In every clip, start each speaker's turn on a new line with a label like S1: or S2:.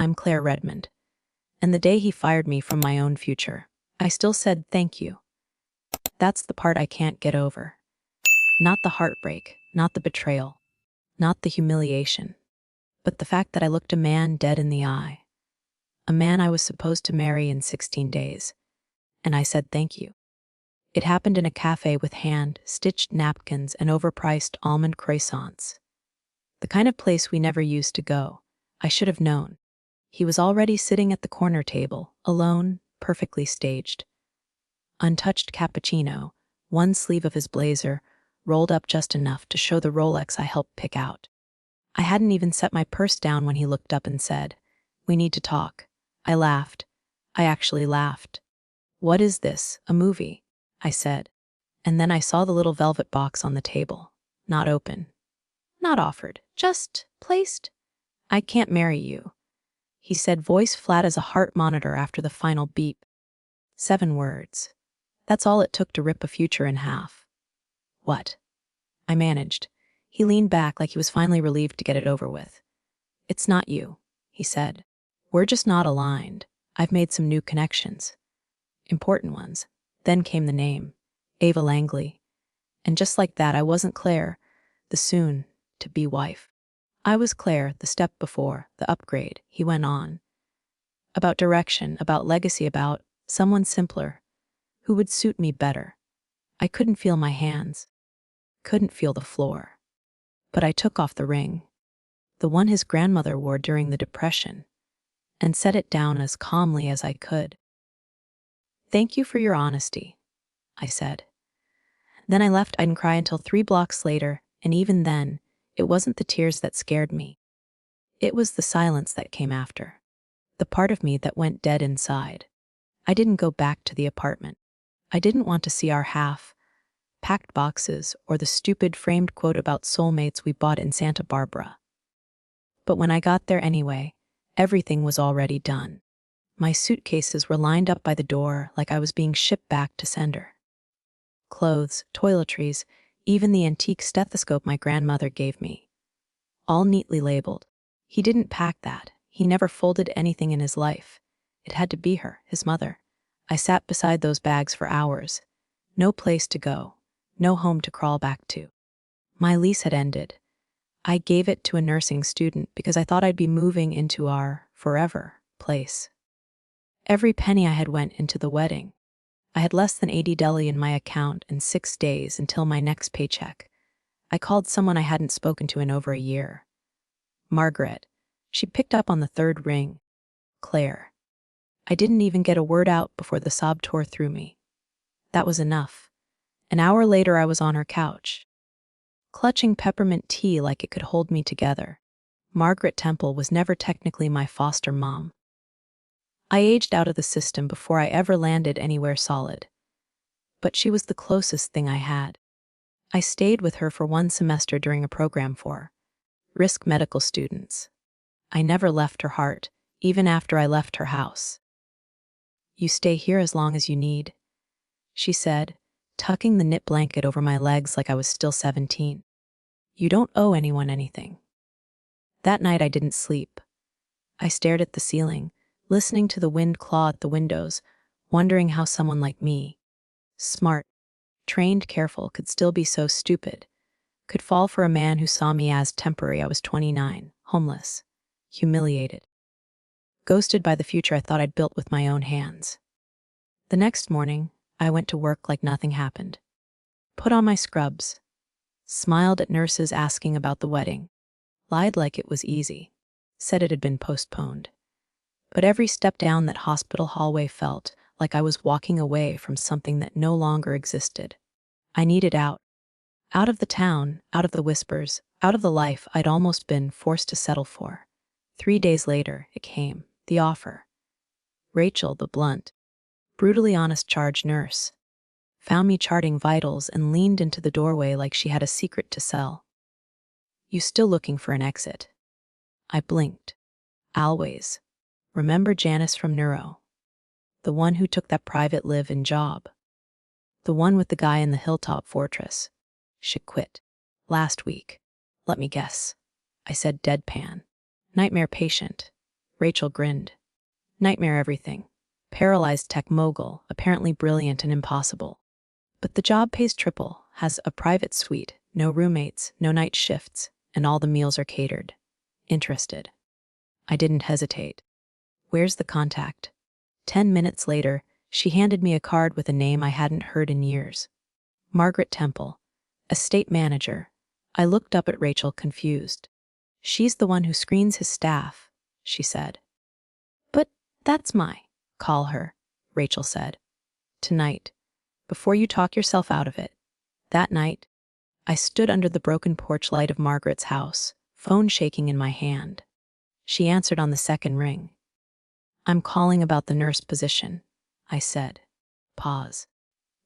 S1: I'm Claire Redmond. And the day he fired me from my own future, I still said thank you. That's the part I can't get over. Not the heartbreak, not the betrayal, not the humiliation, but the fact that I looked a man dead in the eye. A man I was supposed to marry in 16 days. And I said thank you. It happened in a cafe with hand-stitched napkins and overpriced almond croissants. The kind of place we never used to go. I should have known. He was already sitting at the corner table, alone, perfectly staged. Untouched cappuccino, one sleeve of his blazer, rolled up just enough to show the Rolex I helped pick out. I hadn't even set my purse down when he looked up and said, "We need to talk." I laughed. I actually laughed. "What is this, a movie?" I said. And then I saw the little velvet box on the table. Not open. Not offered. Just placed. "I can't marry you," he said, voice flat as a heart monitor after the final beep. 7 words. That's all it took to rip a future in half. "What?" I managed. He leaned back like he was finally relieved to get it over with. "It's not you," he said. "We're just not aligned. I've made some new connections. Important ones." Then came the name, Ava Langley. And just like that, I wasn't Claire, the soon-to-be wife. I was Claire, the step before, the upgrade, he went on. About direction, about legacy, about someone simpler, who would suit me better. I couldn't feel my hands, couldn't feel the floor. But I took off the ring, the one his grandmother wore during the Depression, and set it down as calmly as I could. "Thank you for your honesty," I said. Then I left. I didn't cry until 3 blocks later, and even then, it wasn't the tears that scared me. It was the silence that came after. The part of me that went dead inside. I didn't go back to the apartment. I didn't want to see our half-packed boxes or the stupid framed quote about soulmates we bought in Santa Barbara. But when I got there anyway, everything was already done. My suitcases were lined up by the door like I was being shipped back to sender. Clothes, toiletries, even the antique stethoscope my grandmother gave me. All neatly labeled. He didn't pack that. He never folded anything in his life. It had to be her, his mother. I sat beside those bags for hours. No place to go. No home to crawl back to. My lease had ended. I gave it to a nursing student because I thought I'd be moving into our forever place. Every penny I had went into the wedding. I had less than $80 in my account and 6 days until my next paycheck. I called someone I hadn't spoken to in over a year. Margaret. She picked up on the 3rd ring. Claire. I didn't even get a word out before the sob tore through me. That was enough. An hour later I was on her couch, clutching peppermint tea like it could hold me together. Margaret Temple was never technically my foster mom. I aged out of the system before I ever landed anywhere solid. But she was the closest thing I had. I stayed with her for 1 semester during a program for risk medical students. I never left her heart, even after I left her house. "You stay here as long as you need," she said, tucking the knit blanket over my legs like I was still 17. "You don't owe anyone anything." That night I didn't sleep. I stared at the ceiling, listening to the wind claw at the windows, wondering how someone like me, smart, trained, careful, could still be so stupid, could fall for a man who saw me as temporary. I was 29, homeless, humiliated, ghosted by the future I thought I'd built with my own hands. The next morning, I went to work like nothing happened. Put on my scrubs, smiled at nurses asking about the wedding, lied like it was easy, said it had been postponed. But every step down that hospital hallway felt like I was walking away from something that no longer existed. I needed out. Out of the town, out of the whispers, out of the life I'd almost been forced to settle for. 3 days later, it came, the offer. Rachel, the blunt, brutally honest charge nurse, found me charting vitals and leaned into the doorway like she had a secret to sell. "You still looking for an exit?" I blinked. "Always. Remember Janice from Neuro? The one who took that private live-in job? The one with the guy in the hilltop fortress? She quit. Last week. Let me guess." I said deadpan. "Nightmare patient. Rachel grinned. Nightmare everything. Paralyzed tech mogul, apparently brilliant and impossible. But the job pays triple, has a private suite, no roommates, no night shifts, and all the meals are catered. Interested. I didn't hesitate. Where's the contact? 10 minutes later, she handed me a card with a name I hadn't heard in years. Margaret Temple, estate manager. I looked up at Rachel, confused. She's the one who screens his staff, she said. But that's call her, Rachel said. Tonight, before you talk yourself out of it. That night, I stood under the broken porch light of Margaret's house, phone shaking in my hand. She answered on the second ring. I'm calling about the nurse position, I said. Pause.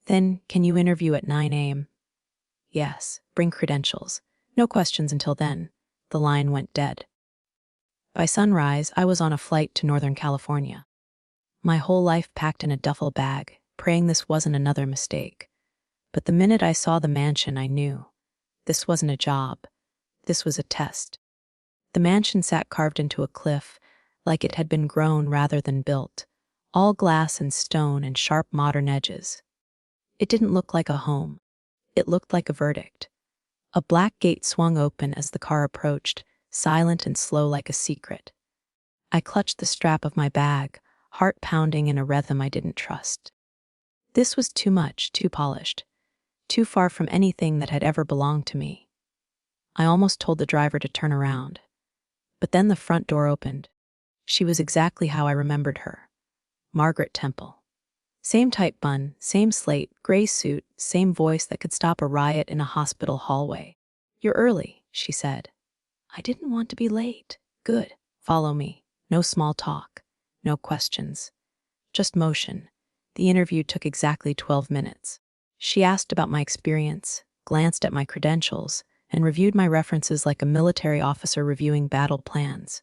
S1: Then, can you interview at 9 a.m.? Yes, bring credentials. No questions until then. The line went dead. By sunrise, I was on a flight to Northern California. My whole life packed in a duffel bag, praying this wasn't another mistake. But the minute I saw the mansion, I knew. This wasn't a job. This was a test. The mansion sat carved into a cliff, like it had been grown rather than built, all glass and stone and sharp modern edges. It didn't look like a home. It looked like a verdict. A black gate swung open as the car approached, silent and slow like a secret. I clutched the strap of my bag, heart pounding in a rhythm I didn't trust. This was too much, too polished, too far from anything that had ever belonged to me. I almost told the driver to turn around. But then the front door opened. She was exactly how I remembered her. Margaret Temple. Same tight bun, same slate, gray suit, same voice that could stop a riot in a hospital hallway. You're early, she said. I didn't want to be late. Good. Follow me. No small talk. No questions. Just motion. The interview took exactly 12 minutes. She asked about my experience, glanced at my credentials, and reviewed my references like a military officer reviewing battle plans.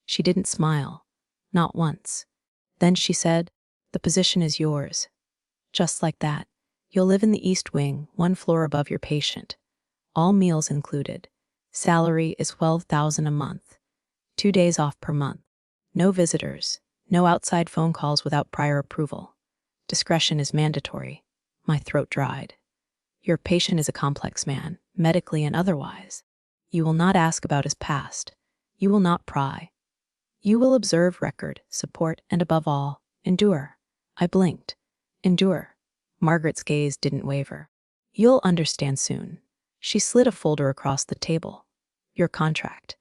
S1: She didn't smile. Not once. Then she said, the position is yours. Just like that. You'll live in the East Wing, 1 floor above your patient. All meals included. Salary is $12,000 a month. 2 days off per month. No visitors. No outside phone calls without prior approval. Discretion is mandatory. My throat dried. Your patient is a complex man, medically and otherwise. You will not ask about his past. You will not pry. You will observe, record, support, and above all, endure. I blinked. Endure. Margaret's gaze didn't waver. You'll understand soon. She slid a folder across the table. Your contract.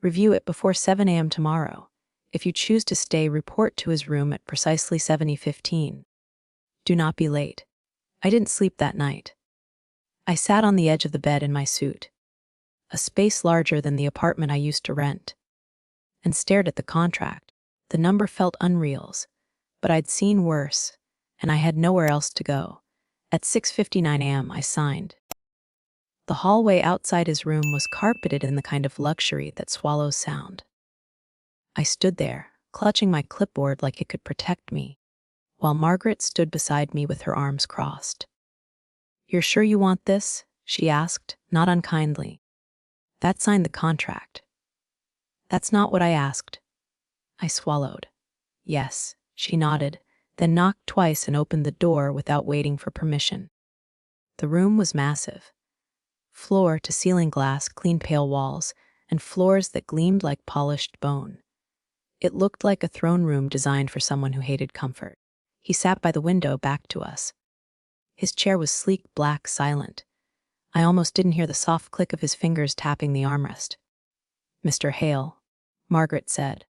S1: Review it before 7 a.m. tomorrow. If you choose to stay, report to his room at precisely 7:15. Do not be late. I didn't sleep that night. I sat on the edge of the bed in my suit, a space larger than the apartment I used to rent, and stared at the contract. The number felt unreal, but I'd seen worse, and I had nowhere else to go. At 6:59 a.m. I signed. The hallway outside his room was carpeted in the kind of luxury that swallows sound. I stood there, clutching my clipboard like it could protect me, while Margaret stood beside me with her arms crossed. You're sure you want this? She asked, not unkindly. That signed the contract. That's not what I asked. I swallowed. Yes, she nodded, then knocked twice and opened the door without waiting for permission. The room was massive. Floor-to-ceiling glass, clean pale walls, and floors that gleamed like polished bone. It looked like a throne room designed for someone who hated comfort. He sat by the window back to us. His chair was sleek, black, silent. I almost didn't hear the soft click of his fingers tapping the armrest. Mr. Hale, Margaret said.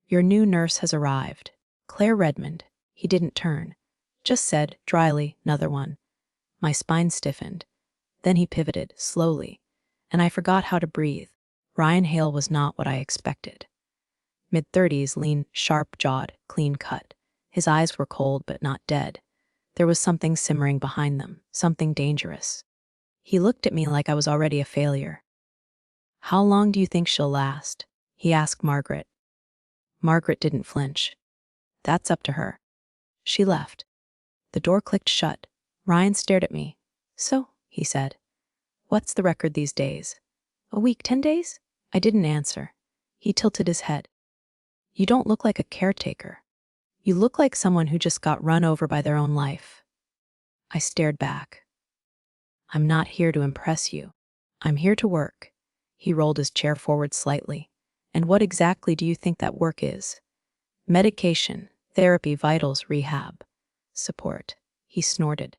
S1: Your new nurse has arrived. Claire Redmond. He didn't turn. Just said, dryly, another one. My spine stiffened. Then he pivoted, slowly, and I forgot how to breathe. Ryan Hale was not what I expected. Mid-30s, lean, sharp-jawed, clean-cut. His eyes were cold but not dead. There was something simmering behind them, something dangerous. He looked at me like I was already a failure. How long do you think she'll last? He asked Margaret. Margaret didn't flinch. That's up to her. She left. The door clicked shut. Ryan stared at me. So, he said, what's the record these days? A week, 10 days? I didn't answer. He tilted his head. You don't look like a caretaker. You look like someone who just got run over by their own life. I stared back. I'm not here to impress you. I'm here to work. He rolled his chair forward slightly. And what exactly do you think that work is? Medication, therapy, vitals, rehab, support. He snorted.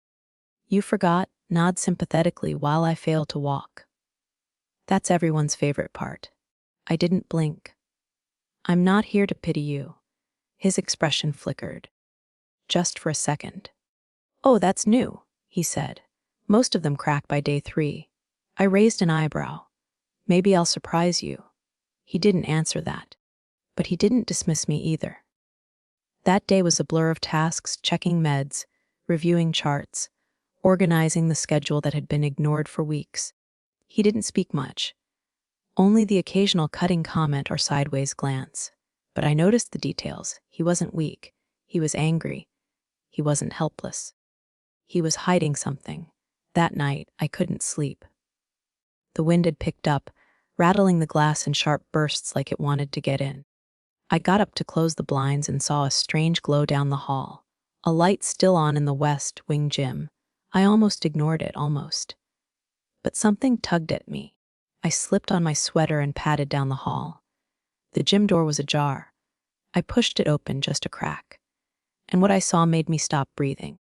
S1: You forgot, nod sympathetically while I fail to walk. That's everyone's favorite part. I didn't blink. I'm not here to pity you. His expression flickered. Just for a second. Oh, that's new, he said. Most of them crack by day 3. I raised an eyebrow. Maybe I'll surprise you. He didn't answer that. But he didn't dismiss me either. That day was a blur of tasks, checking meds, reviewing charts, organizing the schedule that had been ignored for weeks. He didn't speak much. Only the occasional cutting comment or sideways glance. But I noticed the details. He wasn't weak. He was angry. He wasn't helpless. He was hiding something. That night, I couldn't sleep. The wind had picked up, rattling the glass in sharp bursts like it wanted to get in. I got up to close the blinds and saw a strange glow down the hall, a light still on in the west wing gym. I almost ignored it, almost. But something tugged at me. I slipped on my sweater and padded down the hall. The gym door was ajar. I pushed it open just a crack. And what I saw made me stop breathing.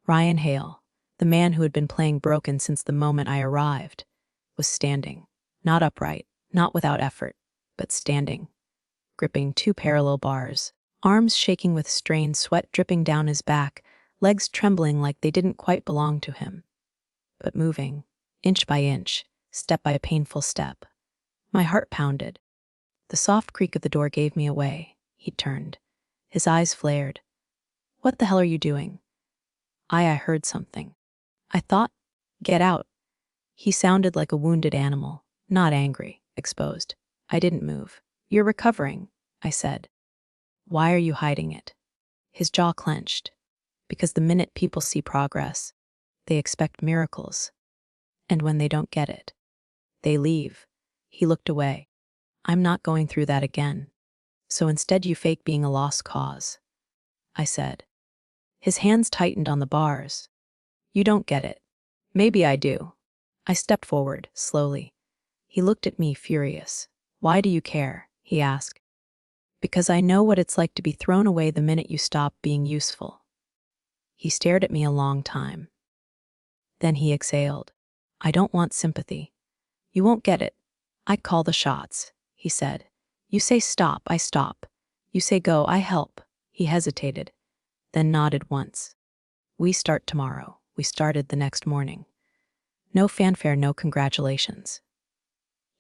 S1: Ryan Hale, the man who had been playing broken since the moment I arrived, was standing, not upright, not without effort, but standing, gripping 2 parallel bars, arms shaking with strain, sweat dripping down his back, legs trembling like they didn't quite belong to him, but moving, inch by inch, step by a painful step. My heart pounded. The soft creak of the door gave me away. He turned. His eyes flared. What the hell are you doing? I heard something. I thought, get out. He sounded like a wounded animal, not angry, exposed. I didn't move. You're recovering, I said. Why are you hiding it? His jaw clenched. Because the minute people see progress, they expect miracles. And when they don't get it, they leave. He looked away. I'm not going through that again. So instead you fake being a lost cause, I said. His hands tightened on the bars. You don't get it. Maybe I do. I stepped forward, slowly. He looked at me, furious. Why do you care? He asked. Because I know what it's like to be thrown away the minute you stop being useful. He stared at me a long time. Then he exhaled. I don't want sympathy. You won't get it. I call the shots, he said. You say stop, I stop. You say go, I help. He hesitated, then nodded once. We start tomorrow. We started the next morning. No fanfare, no congratulations.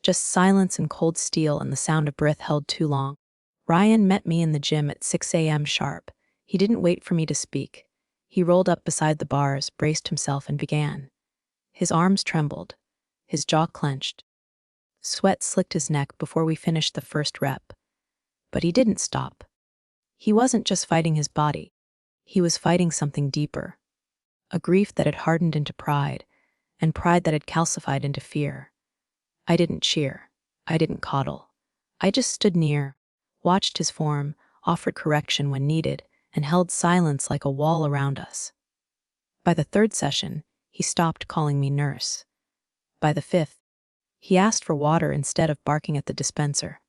S1: Just silence and cold steel and the sound of breath held too long. Ryan met me in the gym at 6 a.m. sharp. He didn't wait for me to speak. He rolled up beside the bars, braced himself, and began. His arms trembled. His jaw clenched. Sweat slicked his neck before we finished the first rep. But he didn't stop. He wasn't just fighting his body. He was fighting something deeper. A grief that had hardened into pride, and pride that had calcified into fear. I didn't cheer. I didn't coddle. I just stood near, watched his form, offered correction when needed, and held silence like a wall around us. By the 3rd session, he stopped calling me nurse. By the 5th, he asked for water instead of barking at the dispenser.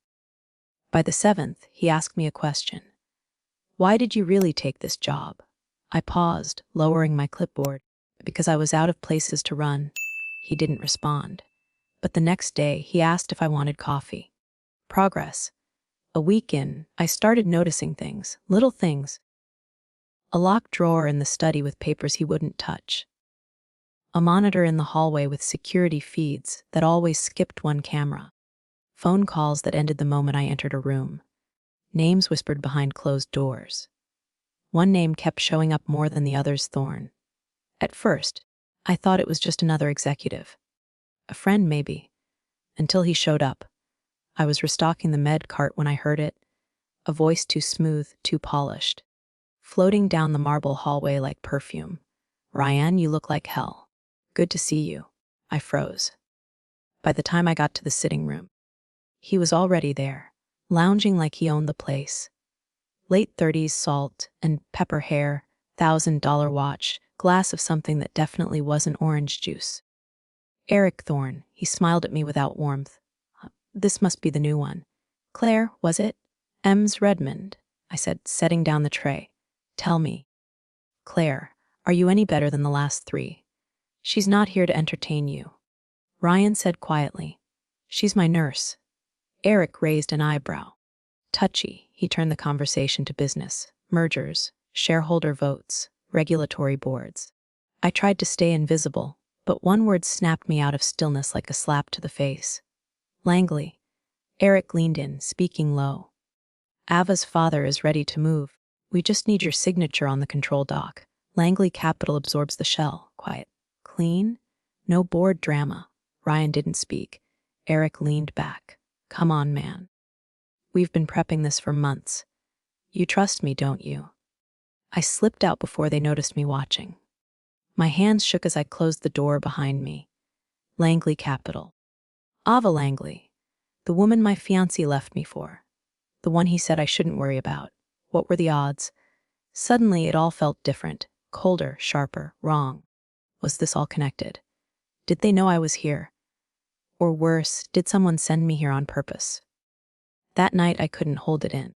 S1: By the 7th, he asked me a question. Why did you really take this job? I paused, lowering my clipboard, because I was out of places to run. He didn't respond. But the next day, he asked if I wanted coffee. Progress. A week in, I started noticing things, little things. A locked drawer in the study with papers he wouldn't touch. A monitor in the hallway with security feeds that always skipped one camera. Phone calls that ended the moment I entered a room. Names whispered behind closed doors. One name kept showing up more than the other's thorn. At first, I thought it was just another executive. A friend, maybe. Until he showed up. I was restocking the med cart when I heard it. A voice too smooth, too polished. Floating down the marble hallway like perfume. Ryan, you look like hell. Good to see you. I froze. By the time I got to the sitting room, he was already there, lounging like he owned the place, Late 30s, salt and pepper hair, $1,000 watch, glass of something that definitely wasn't orange juice. Eric Thorne, he smiled at me without warmth. This must be the new one. Claire, was it? Ems Redmond, I said, setting down the tray. Tell me. Claire, are you any better than the last three? She's not here to entertain you. Ryan said quietly. She's my nurse. Eric raised an eyebrow. Touchy, he turned the conversation to business, mergers, shareholder votes, regulatory boards. I tried to stay invisible, but one word snapped me out of stillness like a slap to the face. Langley. Eric leaned in, speaking low. Ava's father is ready to move. We just need your signature on the control doc. Langley Capital absorbs the shell. Quiet. Clean? No board drama. Ryan didn't speak. Eric leaned back. Come on, man. We've been prepping this for months. You trust me, don't you? I slipped out before they noticed me watching. My hands shook as I closed the door behind me. Langley Capital. Ava Langley. The woman my fiancé left me for. The one he said I shouldn't worry about. What were the odds? Suddenly it all felt different, colder, sharper, wrong. Was this all connected? Did they know I was here? Or worse, did someone send me here on purpose? That night I couldn't hold it in.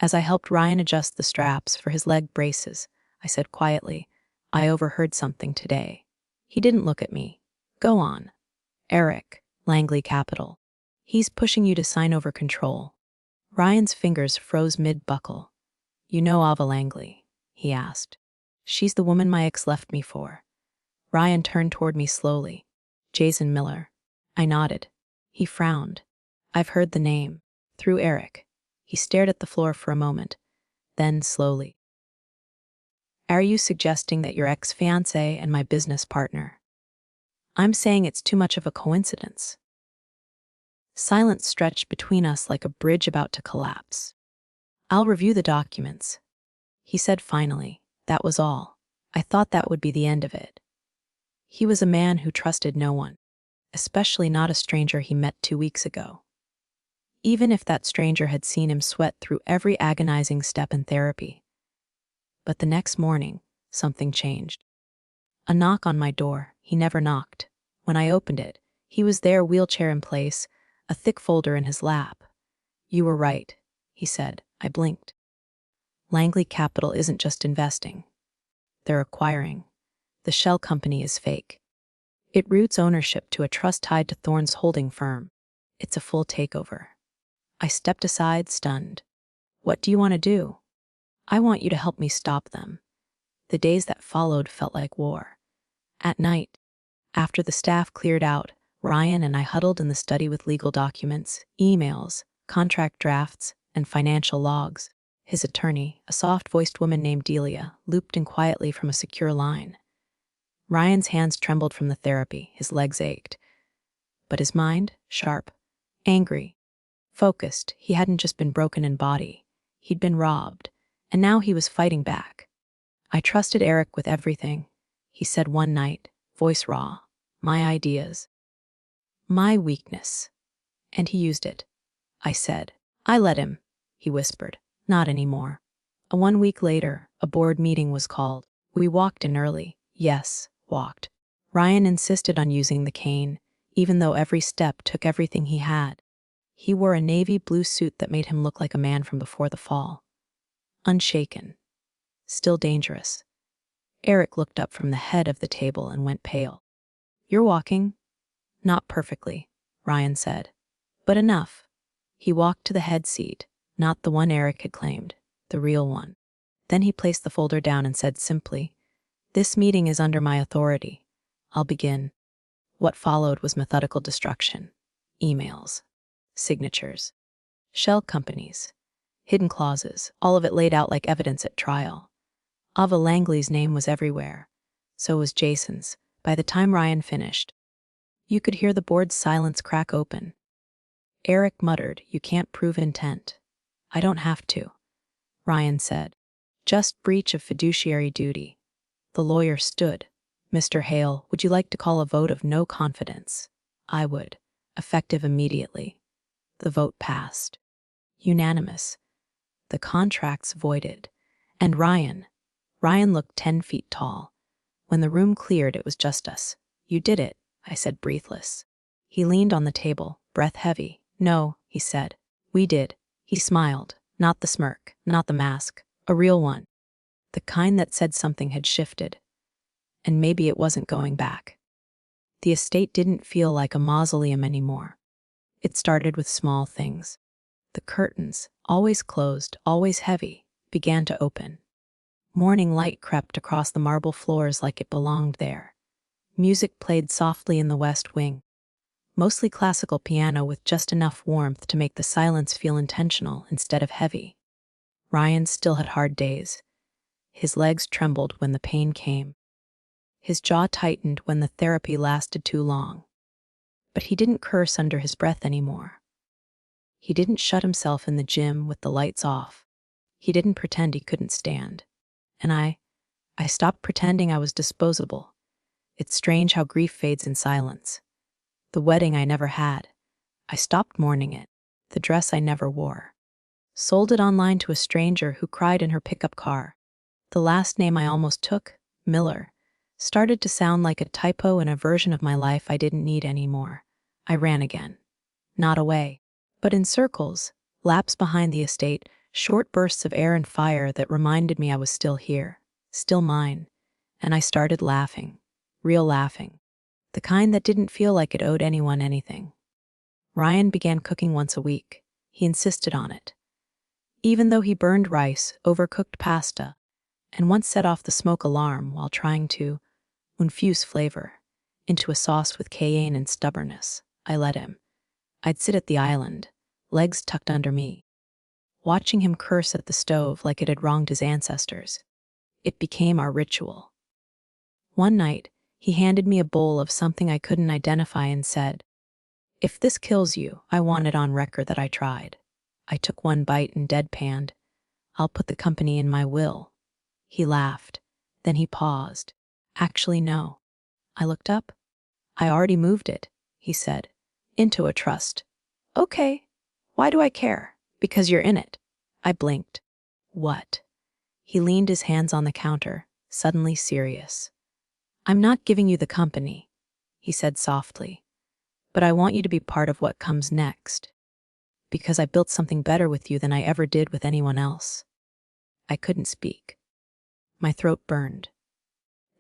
S1: As I helped Ryan adjust the straps for his leg braces, I said quietly, I overheard something today. He didn't look at me. Go on. Eric, Langley Capital. He's pushing you to sign over control. Ryan's fingers froze mid-buckle. You know Ava Langley? He asked. She's the woman my ex left me for. Ryan turned toward me slowly. Jason Miller. I nodded. He frowned. I've heard the name. Through Eric. He stared at the floor for a moment. Then, slowly. Are you suggesting that your ex-fiancé and my business partner? I'm saying it's too much of a coincidence. Silence stretched between us like a bridge about to collapse. I'll review the documents. He said finally. That was all. I thought that would be the end of it. He was a man who trusted no one, especially not a stranger he met 2 weeks ago. Even if that stranger had seen him sweat through every agonizing step in therapy. But the next morning, something changed. A knock on my door. He never knocked. When I opened it, he was there, wheelchair in place, a thick folder in his lap. You were right, he said. I blinked. Langley Capital isn't just investing. They're acquiring. The shell company is fake. It routes ownership to a trust tied to Thorne's holding firm. It's a full takeover. I stepped aside, stunned. What do you want to do? I want you to help me stop them. The days that followed felt like war. At night, after the staff cleared out, Ryan and I huddled in the study with legal documents, emails, contract drafts, and financial logs. His attorney, a soft-voiced woman named Delia, looped in quietly from a secure line. Ryan's hands trembled from the therapy, his legs ached. But his mind, sharp, angry, focused, he hadn't just been broken in body. He'd been robbed, and now he was fighting back. I trusted Eric with everything, he said one night, voice raw. My ideas. My weakness. And he used it. I said. I let him, he whispered. Not anymore. 1 week later, a board meeting was called. We walked in early. Yes, walked. Ryan insisted on using the cane, even though every step took everything he had. He wore a navy blue suit that made him look like a man from before the fall. Unshaken. Still dangerous. Eric looked up from the head of the table and went pale. You're walking? Not perfectly, Ryan said. But enough. He walked to the head seat, not the one Eric had claimed, the real one. Then he placed the folder down and said simply, This meeting is under my authority. I'll begin. What followed was methodical destruction. Emails. Signatures. Shell companies. Hidden clauses, all of it laid out like evidence at trial. Ava Langley's name was everywhere. So was Jason's. By the time Ryan finished, you could hear the board's silence crack open. Eric muttered, You can't prove intent. I don't have to, Ryan said. Just breach of fiduciary duty. The lawyer stood. Mr. Hale, would you like to call a vote of no confidence? I would. Effective immediately. The vote passed. Unanimous. the contracts voided. And Ryan looked 10 feet tall. When the room cleared, it was just us. You did it, I said, breathless. He leaned on the table, breath heavy. No, he said. We did. He smiled. Not the smirk, not the mask. A real one. The kind that said something had shifted. And maybe it wasn't going back. The estate didn't feel like a mausoleum anymore. It started with small things. The curtains, always closed, always heavy, began to open. Morning light crept across the marble floors like it belonged there. Music played softly in the west wing. Mostly classical piano with just enough warmth to make the silence feel intentional instead of heavy. Ryan still had hard days. His legs trembled when the pain came. His jaw tightened when the therapy lasted too long. But he didn't curse under his breath anymore. He didn't shut himself in the gym with the lights off. He didn't pretend he couldn't stand. And I stopped pretending I was disposable. It's strange how grief fades in silence. The wedding I never had. I stopped mourning it. The dress I never wore. Sold it online to a stranger who cried in her pickup car. The last name I almost took, Miller, started to sound like a typo in a version of my life I didn't need anymore. I ran again. Not away, but in circles, laps behind the estate, short bursts of air and fire that reminded me I was still here, still mine. And I started laughing. Real laughing. The kind that didn't feel like it owed anyone anything. Ryan began cooking once a week. He insisted on it. Even though he burned rice, overcooked pasta, and once set off the smoke alarm while trying to infuse flavor into a sauce with cayenne and stubbornness, I let him. I'd sit at the island, legs tucked under me, watching him curse at the stove like it had wronged his ancestors. It became our ritual. One night, he handed me a bowl of something I couldn't identify and said, "If this kills you, I want it on record that I tried." I took one bite and deadpanned, "I'll put the company in my will." He laughed. Then he paused. "Actually, no." I looked up. "I already moved it," he said, "into a trust." "Okay. Why do I care?" "Because you're in it." I blinked. "What?" He leaned his hands on the counter, suddenly serious. "I'm not giving you the company," he said softly, "but I want you to be part of what comes next. Because I built something better with you than I ever did with anyone else." I couldn't speak. My throat burned.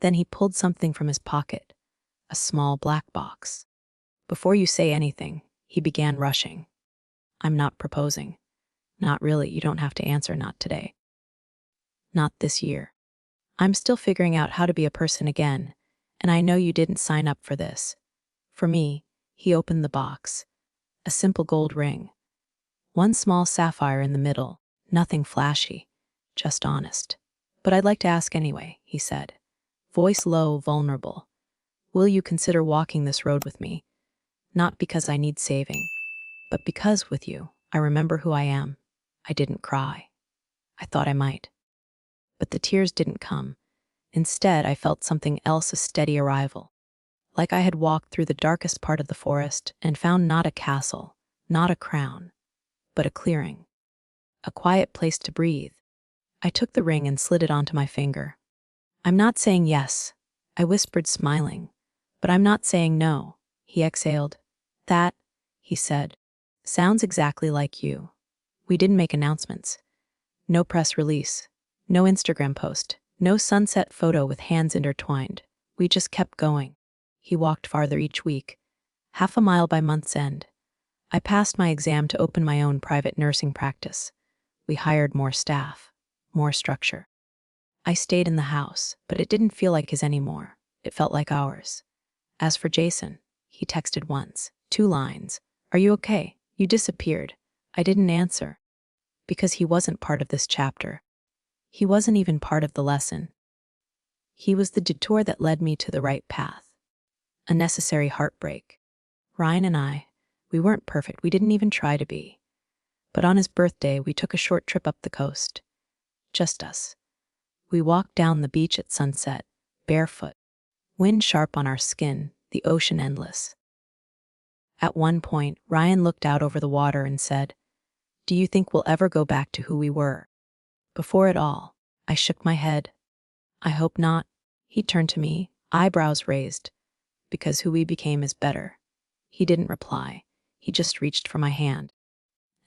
S1: Then he pulled something from his pocket, a small black box. "Before you say anything," he began rushing. "I'm not proposing. Not really, you don't have to answer, not today. Not this year. I'm still figuring out how to be a person again, and I know you didn't sign up for this." For me, he opened the box. A simple gold ring. One small sapphire in the middle, nothing flashy, just honest. "But I'd like to ask anyway," he said, voice low, vulnerable. "Will you consider walking this road with me? Not because I need saving, but because with you, I remember who I am." I didn't cry. I thought I might. But the tears didn't come. Instead, I felt something else, a steady arrival. Like I had walked through the darkest part of the forest and found not a castle, not a crown, but a clearing. A quiet place to breathe. I took the ring and slid it onto my finger. "I'm not saying yes," I whispered, smiling. "But I'm not saying no," he exhaled. "That," he said, "sounds exactly like you." We didn't make announcements. No press release. No Instagram post. No sunset photo with hands intertwined. We just kept going. He walked farther each week, half a mile by month's end. I passed my exam to open my own private nursing practice. We hired more staff, more structure. I stayed in the house, but it didn't feel like his anymore. It felt like ours. As for Jason, he texted once, 2 lines. "Are you okay? You disappeared." I didn't answer. Because he wasn't part of this chapter. He wasn't even part of the lesson. He was the detour that led me to the right path. A necessary heartbreak. Ryan and we weren't perfect, we didn't even try to be. But on his birthday, we took a short trip up the coast. Just us. We walked down the beach at sunset, barefoot. Wind sharp on our skin, the ocean endless. At one point, Ryan looked out over the water and said, Do you think we'll ever go back to who we were? Before it all, I shook my head. I hope not. He turned to me, eyebrows raised. Because who we became is better. He didn't reply. He just reached for my hand.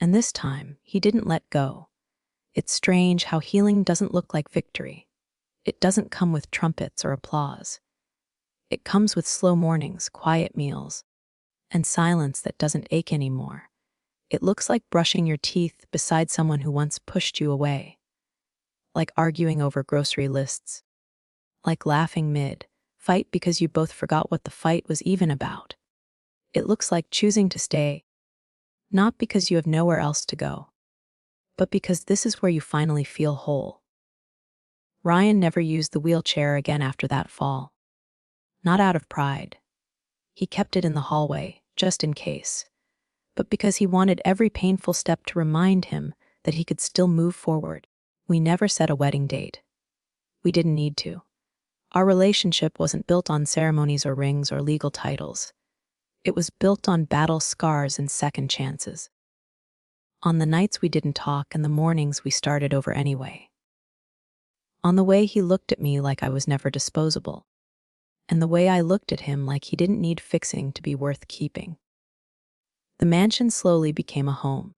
S1: And this time, he didn't let go. It's strange how healing doesn't look like victory. It doesn't come with trumpets or applause. It comes with slow mornings, quiet meals, and silence that doesn't ache anymore. It looks like brushing your teeth beside someone who once pushed you away. Like arguing over grocery lists. Like laughing mid-fight because you both forgot what the fight was even about. It looks like choosing to stay, not because you have nowhere else to go, but because this is where you finally feel whole. Ryan never used the wheelchair again after that fall. Not out of pride. He kept it in the hallway, just in case. But because he wanted every painful step to remind him that he could still move forward. We never set a wedding date. We didn't need to. Our relationship wasn't built on ceremonies or rings or legal titles. It was built on battle scars and second chances. On the nights we didn't talk and the mornings we started over anyway. On the way he looked at me like I was never disposable. And the way I looked at him like he didn't need fixing to be worth keeping. The mansion slowly became a home.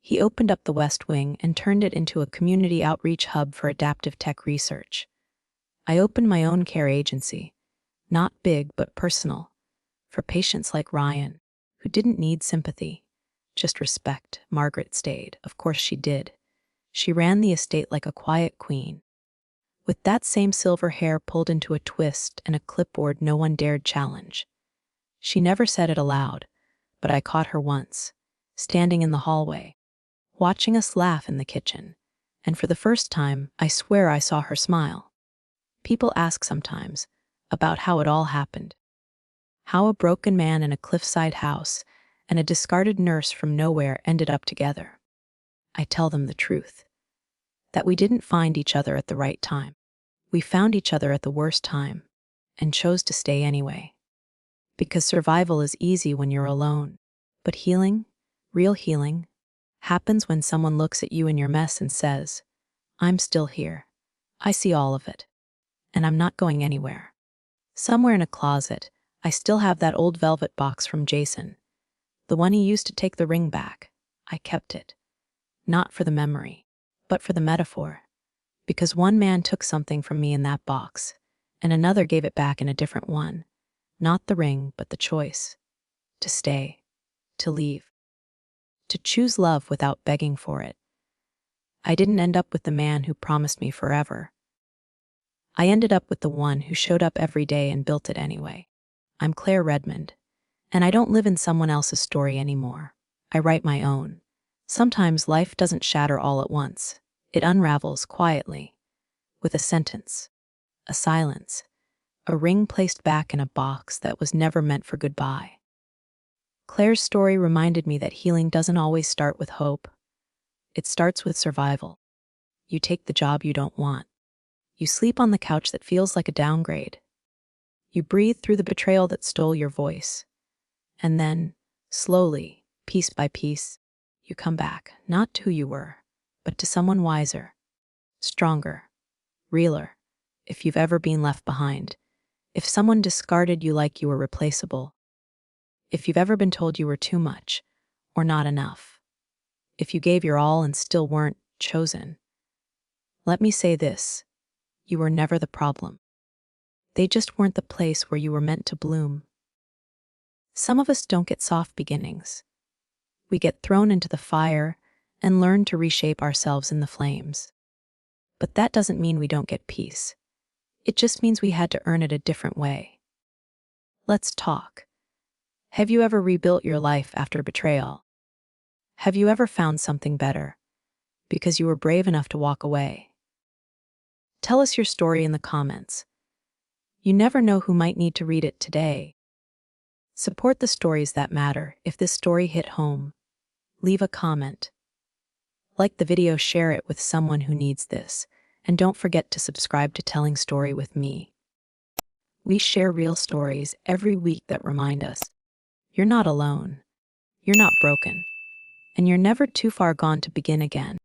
S1: He opened up the West Wing and turned it into a community outreach hub for adaptive tech research. I opened my own care agency, not big but personal, for patients like Ryan, who didn't need sympathy, just respect. Margaret stayed. Of course she did. She ran the estate like a quiet queen, with that same silver hair pulled into a twist and a clipboard no one dared challenge. She never said it aloud, but I caught her once, standing in the hallway, watching us laugh in the kitchen, and for the first time, I swear I saw her smile. People ask sometimes about how it all happened. How a broken man in a cliffside house and a discarded nurse from nowhere ended up together. I tell them the truth. That we didn't find each other at the right time. We found each other at the worst time and chose to stay anyway. Because survival is easy when you're alone. But healing, real healing, happens when someone looks at you in your mess and says, I'm still here. I see all of it. And I'm not going anywhere. Somewhere in a closet, I still have that old velvet box from Jason. The one he used to take the ring back. I kept it. Not for the memory, but for the metaphor. Because one man took something from me in that box, and another gave it back in a different one. Not the ring, but the choice. To stay. To leave. To choose love without begging for it. I didn't end up with the man who promised me forever. I ended up with the one who showed up every day and built it anyway. I'm Claire Redmond, and I don't live in someone else's story anymore. I write my own. Sometimes life doesn't shatter all at once. It unravels quietly, with a sentence, a silence, a ring placed back in a box that was never meant for goodbye. Claire's story reminded me that healing doesn't always start with hope. It starts with survival. You take the job you don't want. You sleep on the couch that feels like a downgrade. You breathe through the betrayal that stole your voice. And then, slowly, piece by piece, you come back, not to who you were, but to someone wiser, stronger, realer. If you've ever been left behind, if someone discarded you like you were replaceable, if you've ever been told you were too much or not enough, if you gave your all and still weren't chosen, let me say this. You were never the problem. They just weren't the place where you were meant to bloom. Some of us don't get soft beginnings. We get thrown into the fire and learn to reshape ourselves in the flames. But that doesn't mean we don't get peace. It just means we had to earn it a different way. Let's talk. Have you ever rebuilt your life after betrayal? Have you ever found something better because you were brave enough to walk away? Tell us your story in the comments. You never know who might need to read it today. Support the stories that matter. If this story hit home, leave a comment. Like the video, share it with someone who needs this, and don't forget to subscribe to Telling Story with me. We share real stories every week that remind us, you're not alone. You're not broken. and you're never too far gone to begin again.